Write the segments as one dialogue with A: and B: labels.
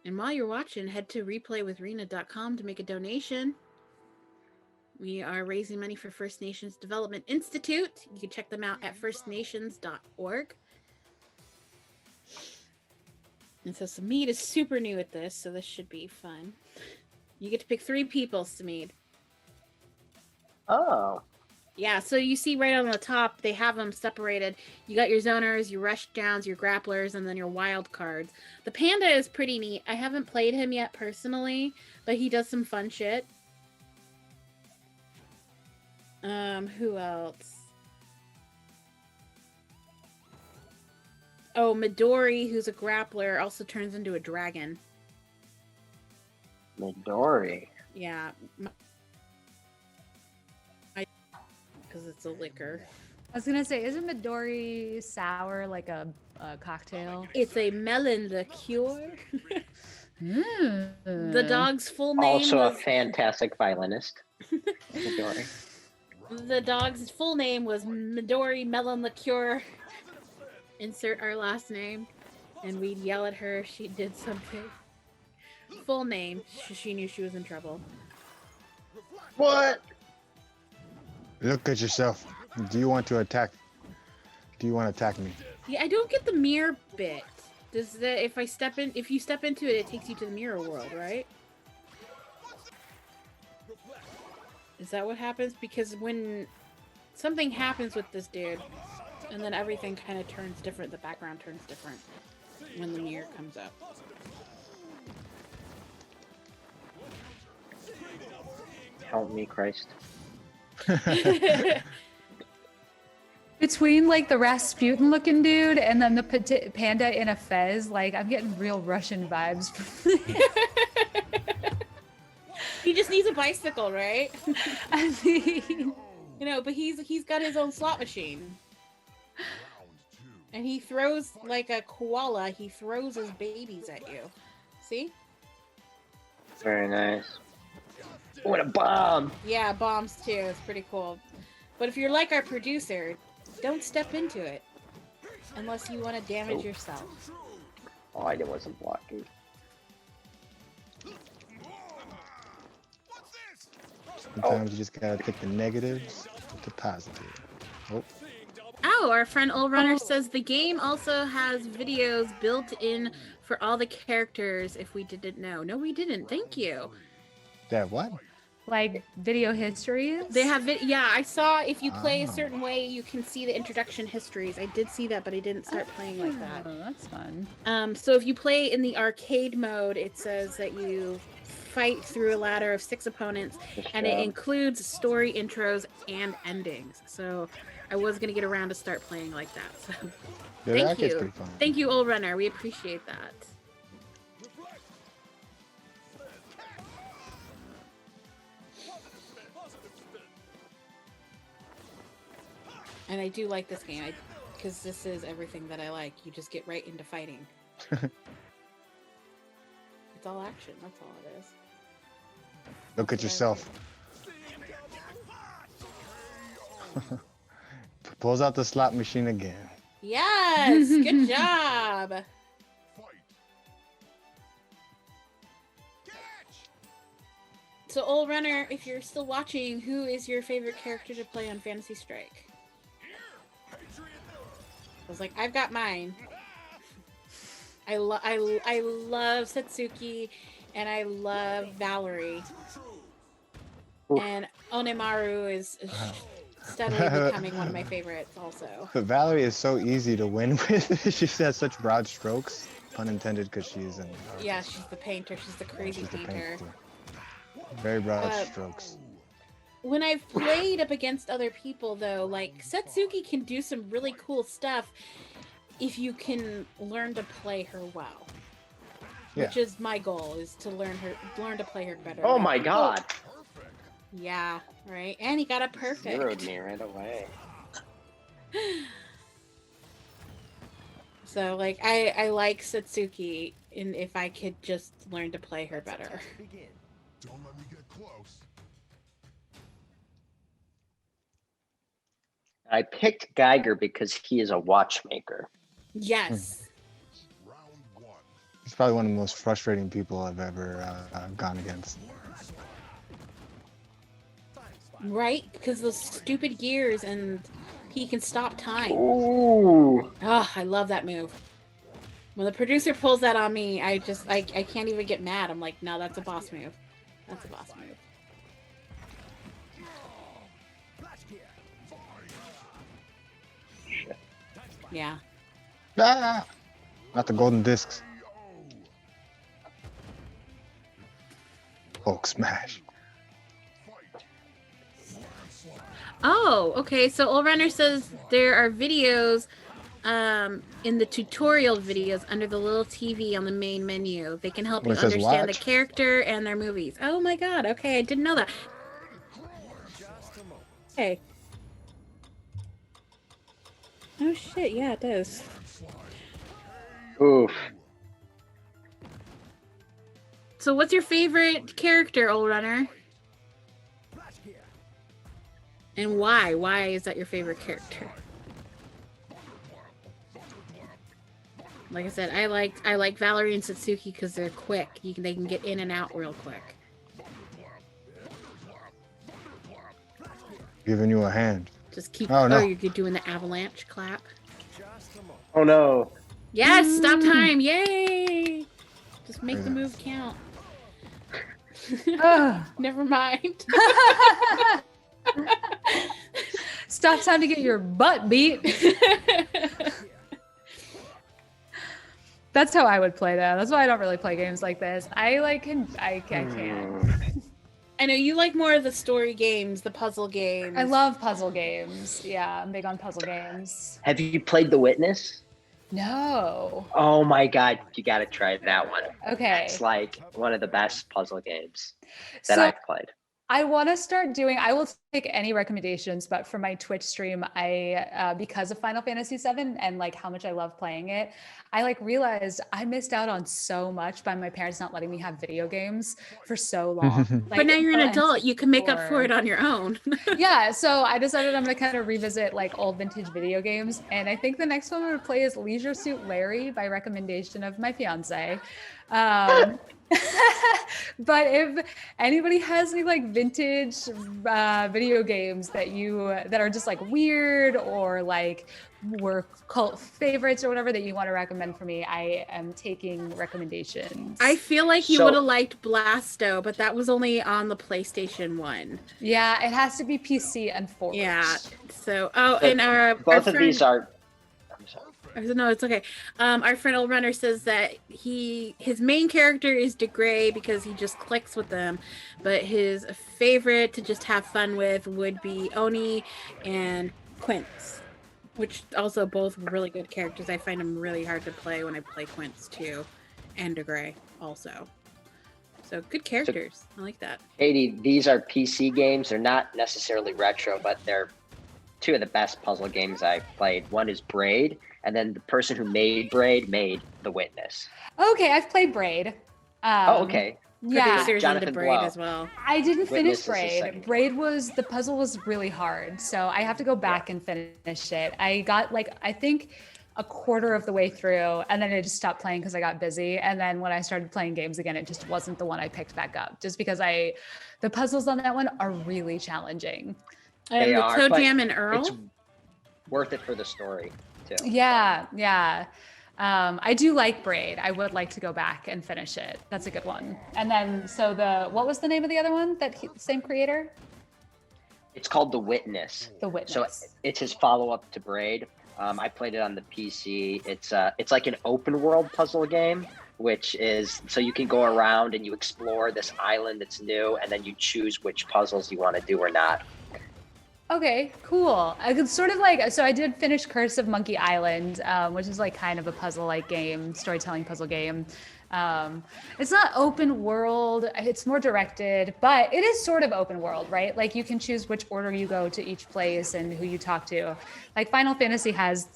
A: And while you're watching, head to replaywithreena.com to make a donation. We are raising money for First Nations Development Institute. You can check them out at firstnations.org. And so Samid is super new at this, so this should be fun. You get to pick 3 people, Samid.
B: Oh.
A: Yeah, so you see right on the top, they have them separated. You got your zoners, your rushdowns, your grapplers, and then your wild cards. The panda is pretty neat. I haven't played him yet personally, but he does some fun shit. Who else? Oh, Midori, who's a grappler, also turns into a dragon.
B: Midori.
A: Yeah. Because it's a liquor.
C: I was gonna say, isn't Midori sour like a cocktail?
A: It's a melon liqueur. The dog's full name
B: Also
A: was...
B: a fantastic violinist. Midori.
A: The dog's full name was Midori Melon Liqueur. Insert our last name. And we'd yell at her if she did something. Full name. She knew she was in trouble.
B: What?
D: Look at yourself. Do you want to attack? Do you want to attack me?
A: Yeah, I don't get the mirror bit. Does the if you step into it, it takes you to the mirror world, right? Is that what happens? Because when something happens with this dude, and then everything kind of turns different, the background turns different when the mirror comes up.
B: Help me, Christ.
C: Between like the Rasputin looking dude and then the panda in a fez, like I'm getting real Russian vibes from
A: He just needs a bicycle, right?
C: I mean,
A: You know, but he's got his own slot machine. And he throws like a koala, he throws his babies at you. See?
B: Very nice. What a bomb!
A: Yeah, bombs too. It's pretty cool. But if you're like our producer, don't step into it. Unless you want to damage yourself.
B: Oh, I wasn't blocking.
D: Sometimes you just gotta take the negatives to positive. Oh,
A: Oh, our friend Old Runner says the game also has videos built in for all the characters if we didn't know. No, we didn't. Thank you.
D: that what?
C: like video histories.
A: They have yeah, I saw if you play a certain way, you can see the introduction histories. I did see that, but I didn't start playing like that.
C: Oh, that's fun.
A: So if you play in the arcade mode, it says that you fight through a ladder of 6 opponents, and it includes story intros and endings. So I was gonna get around to start playing like that. So
D: Yeah,
A: thank
D: that gets
A: you,
D: pretty fun.
A: thank you, Old Runner. We appreciate that. And I do like this game because this is everything that I like. You just get right into fighting. It's all action. That's all it is.
D: Look at yourself. Pulls out the slot machine again.
A: Yes, good job. So, Old Runner, if you're still watching, who is your favorite character to play on Fantasy Strike? I was like, I've got mine. I love Setsuki, and I love Valerie.
B: Oof.
A: And Onemaru is steadily becoming one of my favorites also.
D: But Valerie is so easy to win with. She has such broad strokes, pun intended, because she's an artist.
A: Yeah, she's the painter. She's the crazy
D: She's the
A: painter.
D: painter. Very broad strokes.
A: When I've played up against other people, though, like, Setsuki can do some really cool stuff if you can learn to play her well.
D: Yeah.
A: Which is my goal, is to learn to play her better.
B: Oh my god!
A: Yeah, right? And he got a perfect.
B: Zeroed me right away.
A: So, like, I like Satsuki, and if I could just learn to play her better.
E: Don't let me get close.
B: I picked Geiger because he is a watchmaker.
A: Yes.
E: Round one.
D: He's probably one of the most frustrating people I've ever gone against.
A: Right? Because those stupid gears and he can stop time.
B: Ooh.
A: Oh, I love that move. When the producer pulls that on me, I can't even get mad. I'm like, no, that's a boss move. That's a boss move.
B: Shit.
A: Yeah.
D: Ah! Not the golden discs. Hulk smash.
A: Oh, okay. So Old Runner says there are videos in the tutorial videos under the little TV on the main menu. They can help you
D: Where it says
A: understand the
D: watch?
A: character and their movies. Oh my god. Okay, I didn't know that. Okay. Oh shit, yeah, it does.
B: Oof.
A: So what's your favorite character, Old Runner? And why? Why is that your favorite character? Like I said, I like Valerie and Satsuki because they're quick. They can get in and out real quick.
D: Giving you a hand.
A: Just keep.
D: Oh, no.
A: You're doing the avalanche clap.
B: Oh no.
A: Yes, stop time! Yay! Just make the move count.
C: Ugh.
A: Never mind.
C: Stop time to get your butt beat. That's how I would play though. That's why I don't really play games like this. I can't.
A: I know you like more of the story games, the puzzle games.
C: I love puzzle games. Yeah, I'm big on puzzle games.
B: Have you played The Witness?
C: No.
B: Oh my god, you gotta try that one.
C: Okay.
B: It's like one of the best puzzle games that
C: So
B: I've played.
C: I want to start doing, I will take any recommendations, but for my Twitch stream, because of Final Fantasy VII and like how much I love playing it, I like realized I missed out on so much by my parents not letting me have video games for so long. Like,
A: But now you're an
C: until
A: adult, you can make up for
C: N64.
A: it on your own.
C: Yeah, so I decided I'm gonna kind of revisit like old vintage video games, and I think the next one I'm gonna play is Leisure Suit Larry by recommendation of my fiance. But if anybody has any like vintage video games that are just like weird or like were cult favorites or whatever that you want to recommend for me, I am taking recommendations.
A: I feel like you
B: So-
A: would have liked Blasto, but that was only on the PlayStation 1.
C: Yeah, it has to be PC, unfortunately.
A: Yeah. So, oh,
B: But
A: and our
B: Both of
A: friend,
B: these are. I'm sorry.
A: No, it's okay. Our friend Old Runner says that his main character is DeGray because he just clicks with them, but his favorite to just have fun with would be Oni and Quince, which also both really good characters. I find them really hard to play when I play Quince too, and DeGray also. So good characters. I like that.
B: Katie, these are PC games. They're not necessarily retro, but they're two of the best puzzle games I've played. One is Braid, and then the person who made Braid made The Witness.
C: Okay, I've played Braid.
B: Oh, okay.
C: Yeah.
A: Producers
B: Jonathan
A: into Braid
B: Blow.
A: as well.
C: I didn't
B: Witness
C: finish
B: is the second
C: Braid. The puzzle was really hard, so I have to go back and finish it. I got like, I think a quarter of the way through, and then I just stopped playing because I got busy. And then when I started playing games again, it just wasn't the one I picked back up, just because the puzzles on that one are really challenging.
A: And
B: They
A: the
B: are,
A: Toe
B: but
A: Jam and Earl.
B: It's worth it for the story, too.
C: Yeah. I do like Braid. I would like to go back and finish it. That's a good one. And then, so what was the name of the other one? Same creator?
B: It's called The Witness.
C: The Witness.
B: So it's his follow-up to Braid. I played it on the PC. It's like an open world puzzle game, which is so you can go around and you explore this island that's new, and then you choose which puzzles you want to do or not.
C: Okay, cool. I could sort of like, so I did finish Curse of Monkey Island, which is like kind of a puzzle-like game, storytelling puzzle game. It's not open world, it's more directed, but it is sort of open world, right? Like you can choose which order you go to each place and who you talk to. Like Final Fantasy has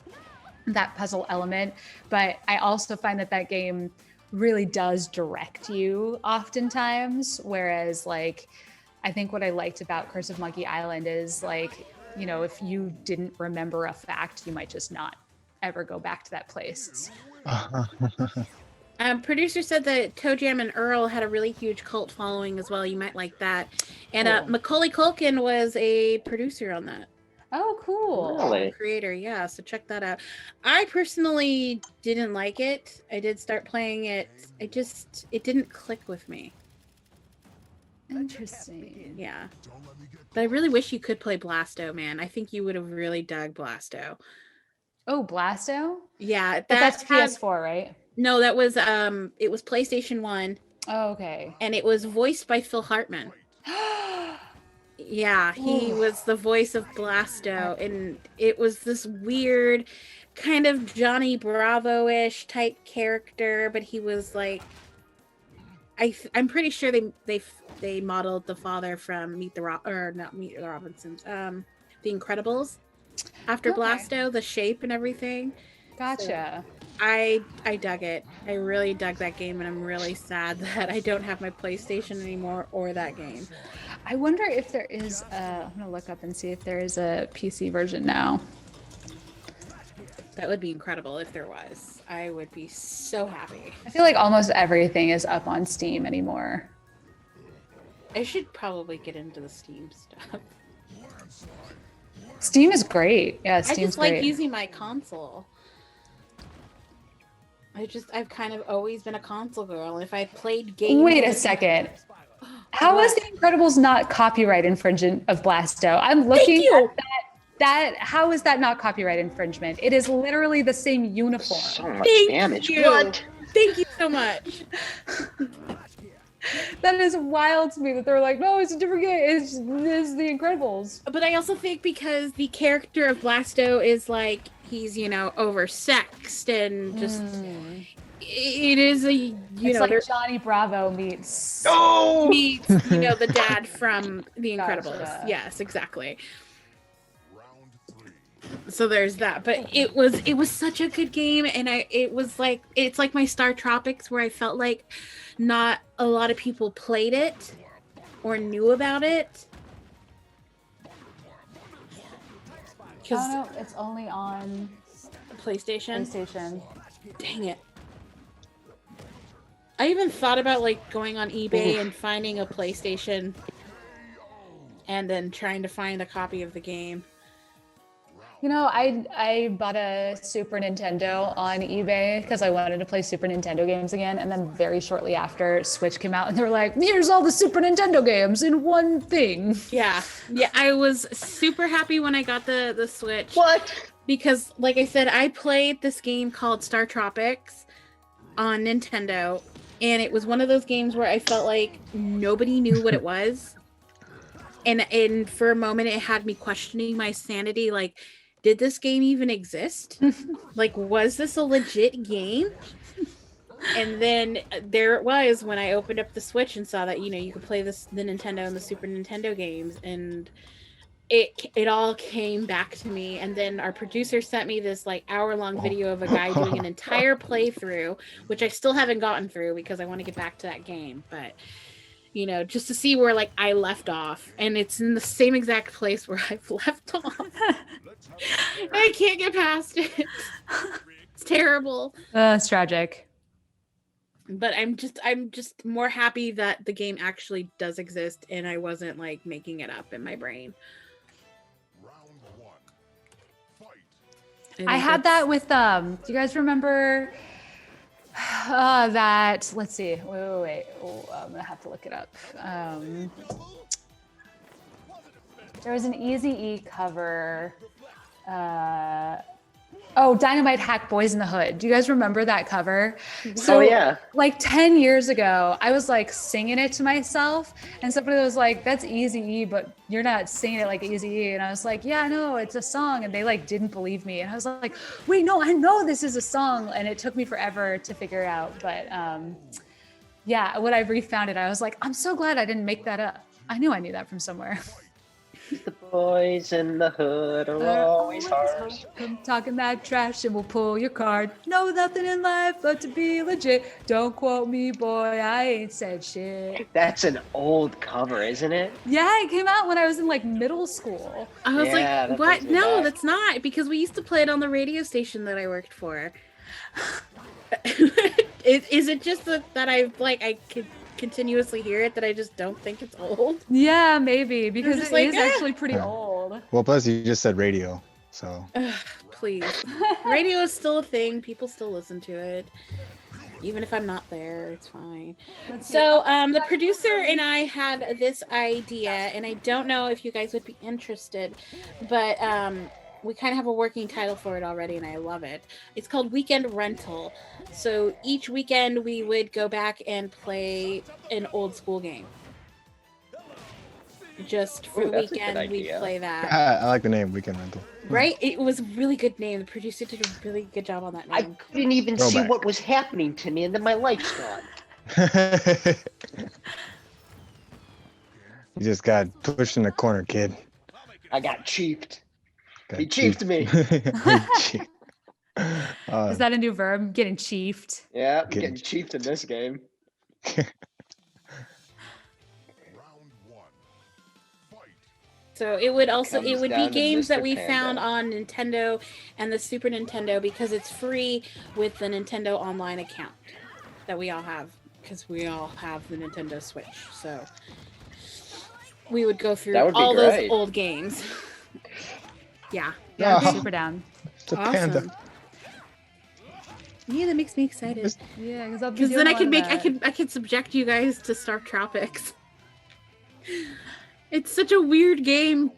C: that puzzle element, but I also find that game really does direct you oftentimes, whereas like, I think what I liked about Curse of Monkey Island is like, you know, if you didn't remember a fact, you might just not ever go back to that place.
A: Producer said that Toe Jam and Earl had a really huge cult following as well. You might like that. And
C: Cool.
A: Macaulay Culkin was a producer on that.
C: Oh, cool.
B: Really?
A: Creator, yeah. So check that out. I personally didn't like it. I did start playing it. It didn't click with me.
C: Interesting.
A: Yeah.
E: Don't let me get
A: But I really wish you could play Blasto, man. I think you would have really dug Blasto.
C: Oh, Blasto?
A: Yeah,
C: But that's
A: had-
C: PS4, right?
A: No, that was it was PlayStation 1
C: Oh, okay.
A: and it was voiced by Phil Hartman. Yeah, he
C: Ooh.
A: was the voice of Blasto, and it was this weird kind of Johnny Bravo-ish type character, but he was like I'm pretty sure they modeled the father from Meet the Robinsons, The Incredibles after
C: Okay.
A: Blasto, the shape and everything.
C: Gotcha.
A: I dug it. I really dug that game, and I'm really sad that I don't have my PlayStation anymore or that game.
C: I wonder if there is I'm gonna look up and see if there is a PC version now.
A: That would be incredible if there was. I would be so happy.
C: I feel like almost everything is up on Steam anymore.
A: I should probably get into the Steam stuff.
C: Steam is great. Yeah,
A: I
C: Steam's
A: just like
C: great.
A: using my console. I've kind of always been a console girl. If I played games.
C: Wait a second. How is The Incredibles not copyright infringement of Blasto? I'm looking
A: you.
C: at that. How is that not copyright infringement? It is literally the same uniform.
B: So much
A: Thank
B: damage.
A: you.
B: What?
A: Thank you so much.
C: That is wild to me that they're like, no, it's a different game. It's The Incredibles.
A: But I also think because the character of Blasto is like he's oversexed and just it is
C: It's like Johnny Bravo meets.
B: Oh!
A: meets the dad from The Incredibles.
C: Gotcha.
A: Yes, exactly.
E: round 3.
A: So there's that. But it was such a good game, and it's like my Star Tropics where I felt like not a lot of people played it or knew about it.
C: Oh no, it's only on
A: PlayStation.
C: PlayStation.
A: Dang it. I even thought about going on eBay and finding a PlayStation and then trying to find a copy of the game.
C: You know, I bought a Super Nintendo on eBay because I wanted to play Super Nintendo games again, and then very shortly after, Switch came out, and they were like, "Here's all the Super Nintendo games in one thing."
A: Yeah. I was super happy when I got the Switch.
B: What?
A: Because, like I said, I played this game called Star Tropics on Nintendo, and it was one of those games where I felt like nobody knew what it was. And for a moment, it had me questioning my sanity, like, did this game even exist? Was this a legit game? And then there it was when I opened up the Switch and saw that, you could play the Nintendo and the Super Nintendo games, and it all came back to me. And then our producer sent me this hour-long video of a guy doing an entire playthrough, which I still haven't gotten through because I want to get back to that game, but just to see where I left off, and it's in the same exact place where I've left off. I can't get past it. It's terrible.
C: It's tragic.
A: But I'm just more happy that the game actually does exist and I wasn't making it up in my brain.
E: Round 1. Fight.
C: I had that with do you guys remember that? Let's see. Wait. Oh, I'm gonna have to look it up. There was an Eazy-E cover. Dynamite Hack Boys in the Hood. Do you guys remember that cover? So,
B: Oh, yeah.
C: 10 years ago, I was singing it to myself, and somebody was like, "That's Eazy-E, but you're not singing it like Eazy-E." And I was like, "Yeah, no, it's a song." And they didn't believe me. And I was like, "Wait, no, I know this is a song." And it took me forever to figure it out. But yeah, when I refound it, I was like, I'm so glad I didn't make that up. I knew that from somewhere.
B: The boys in the hood are always harsh.
C: Come talking that trash and we'll pull your card. No, nothing in life but to be legit. Don't quote me, boy, I ain't said shit.
B: That's an old cover, isn't it?
C: Yeah, it came out when I was in middle school.
A: I was
B: Yeah, that
A: what?
B: brings me
A: No,
B: back.
A: that's not, because we used to play it on the radio station that I worked for. Is it just that I could continuously hear it that I just don't think it's old?
C: Yeah, maybe because
A: just
C: it
A: like,
C: is
A: eh.
C: actually pretty
D: Yeah.
C: old.
D: Well, plus you just said radio, so
A: Ugh, please. Radio is still a thing. People still listen to it. Even if I'm not there, it's fine. So, the producer and I had this idea, and I don't know if you guys would be interested, but we kind of have a working title for it already, and I love it. It's called Weekend Rental. So each weekend we would go back and play an old school game. Just for
B: Ooh,
A: the
B: that's a good
A: weekend, we
B: idea.
A: play that.
D: I like the name Weekend Rental.
A: Right? It was a really good name. The producer did a really good job on that
B: I
A: name.
B: couldn't even see
D: Throwback.
B: what was happening to me, and then my life's gone.
D: You just got pushed in the corner, kid.
B: I got chiefed.
D: Got
B: He chiefed me.
D: Chiefed.
C: Is that a new verb? Getting chiefed.
B: Yeah, I'm
D: Getting
B: getting chiefed in this game.
E: Round one. Fight.
A: So it would also
B: Comes
A: be
B: down to
A: games that
B: Mr.
A: we
B: Panda.
A: found on Nintendo and the Super Nintendo because it's free with the Nintendo Online account that we all have because we all have the Nintendo Switch. So we would go through
B: That would be
A: all those
B: great.
A: old games. Yeah.
C: Yeah,
D: Oh.
C: super down.
D: It's a panda.
A: Awesome. Yeah, that makes me excited.
C: Yeah, because
A: Because then I could subject you guys to Star Tropics. It's such a weird game.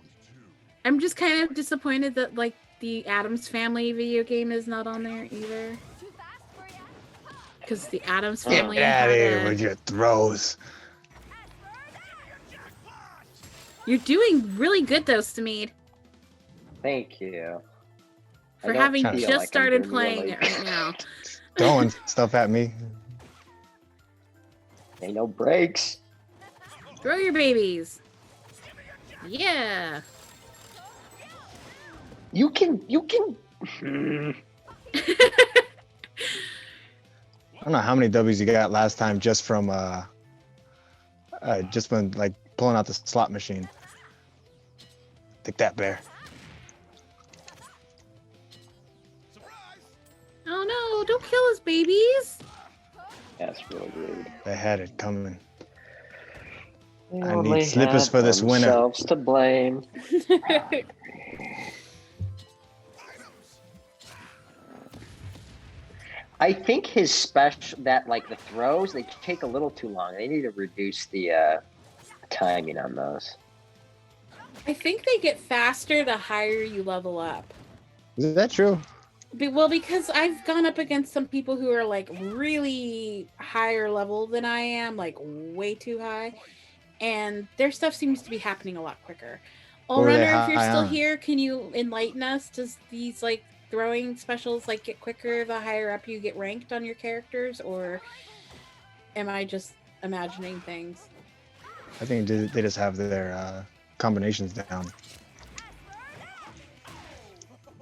A: I'm just kind of disappointed that like the Addams Family video game is not on there either. Because the Addams Family
D: Get out of
A: had
D: here
A: a-
D: with your throws.
A: You're doing really good though, Smeed,
B: Thank you. I
A: for
B: don't
A: having
B: feel
A: just
B: like I'm
A: started
B: doing
A: playing
B: really-
A: it right now.
D: Throwing stuff at me.
B: Ain't no breaks.
A: Throw your babies. Yeah.
B: You can. Hmm.
D: I don't know how many W's you got last time just from just when like pulling out the slot machine. Take that, bear.
A: Oh no! Don't kill his babies.
B: That's really rude.
D: They had it coming.
B: They
D: I need
B: only
D: slippers
B: have
D: for this winter.
B: themselves to blame. I think his special that like the throws they take a little too long. They need to reduce the timing on those.
A: I think they get faster the higher you level up.
D: Is that true?
A: Well, because I've gone up against some people who are like really higher level than I am, like way too high, and their stuff seems to be happening a lot quicker.
D: What were they
A: Allrunner, if you're
D: high
A: still
D: on?
A: here, can you enlighten us? Does these like throwing specials like get quicker the higher up you get ranked on your characters, or am I just imagining things?
D: I think they just have their combinations down.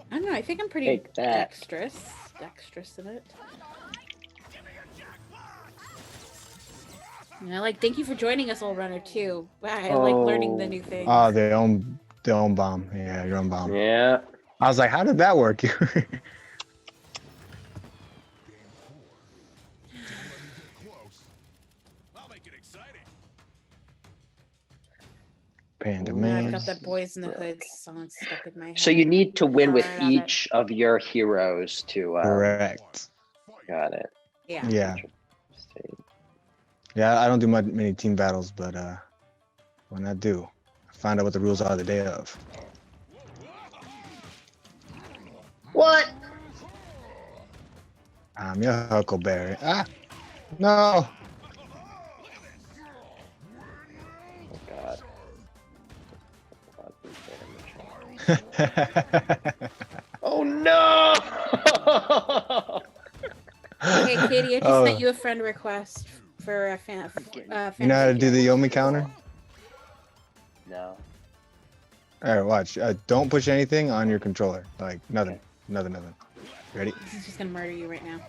A: I don't know. I think I'm pretty
B: Take that.
A: dexterous in it. And I like. Thank you for joining us, Allrunner too. Wow, I like learning the new things.
D: Oh, their own bomb. Yeah, your own bomb.
B: Yeah.
D: I was like, how did that work?
E: Close. I'll make it exciting.
D: Panda
A: I've
D: man.
A: got that Boys in the Hood song stuck in my head.
B: So you need to win with
A: Sorry about it.
B: each of your heroes to.
D: Correct.
B: Got it.
A: Yeah.
D: Yeah. Yeah, I don't do many team battles, but when I do, I find out what the rules are the day of.
B: What?
D: I'm your Huckleberry. Ah, no.
B: Oh God. Oh no!
A: Okay, Katie, I just
D: Oh.
A: sent you a friend request for a fan.
D: You know how to do the Yomi counter?
B: No.
D: All right, watch. Don't push anything on your controller. Like nothing. Nothing. Ready?
A: This is just gonna murder you right now.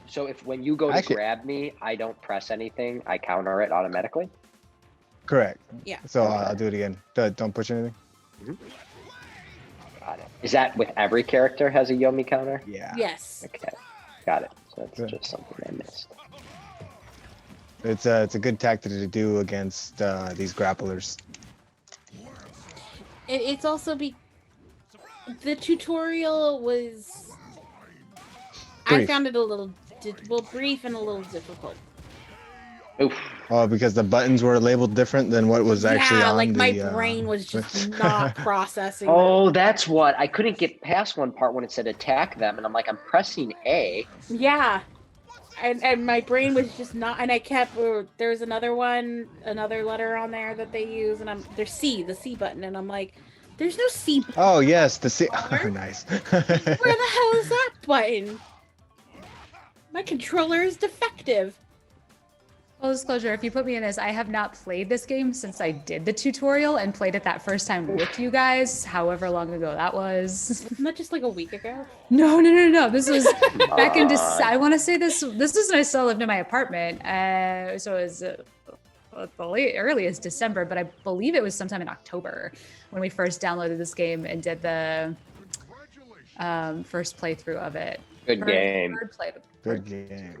B: So if when you go to
D: Actually-
B: grab me, I don't press anything, I counter it automatically.
D: Correct.
A: Yeah.
D: So I'll do it again. Don't push anything.
B: Got it. Is that with every character has a Yomi counter?
D: Yeah.
A: Yes.
B: Okay. Got it. So that's
D: Good.
B: just something I missed.
D: It's a good tactic to do against these grapplers.
A: It's also the tutorial was. I
D: Brief.
A: found it a little brief and a little difficult.
B: Oof.
D: Oh, because the buttons were labeled different than what was actually
A: Yeah,
D: on
A: like
D: the.
A: my brain was just not processing.
B: Oh, that's what. I couldn't get past one part when it said attack them, and I'm like, I'm pressing A.
A: Yeah. And my brain was just not, and I kept, there's another letter on there that they use, and there's the C button, and I'm like, there's no C button.
D: Oh yes, the C.
A: Where
D: Nice.
A: the hell is that button? My controller is defective.
C: Full disclosure, if you put me in this, I have not played this game since I did the tutorial and played it that first time with you guys, however long ago that was.
A: Wasn't that just like a week ago?
C: No. This was back in
B: on.
C: I want to say this was when I still lived in my apartment. So it was the earliest December, but I believe it was sometime in October when we first downloaded this game and did the first playthrough of it.
B: Good game.
C: Third play.
D: Good game.